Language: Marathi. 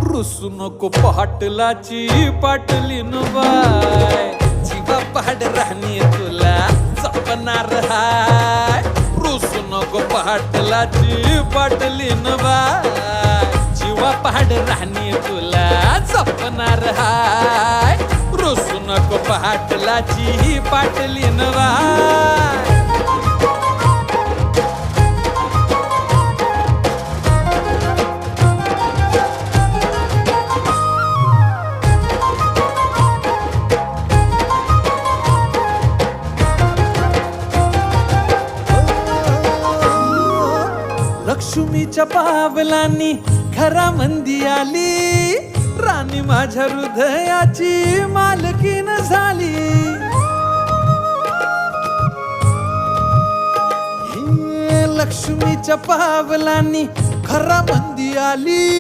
रुसू नको पाटलाची पाटलीन बाय, जीवा पाड राहणी तुला जपणार हाय. रुसू नको पाटलाची पाटलीन बाय, जीवा पाड राहणी तुला जपणार हाय. रुसू नको पाटलाची पाटलीन बाय. लक्ष्मीच्या पावलांनी घरामंदी आली, राणी माझ्या हृदयाची मालकीन झाली. हे लक्ष्मीच्या पावलांनी घरामंदी आली.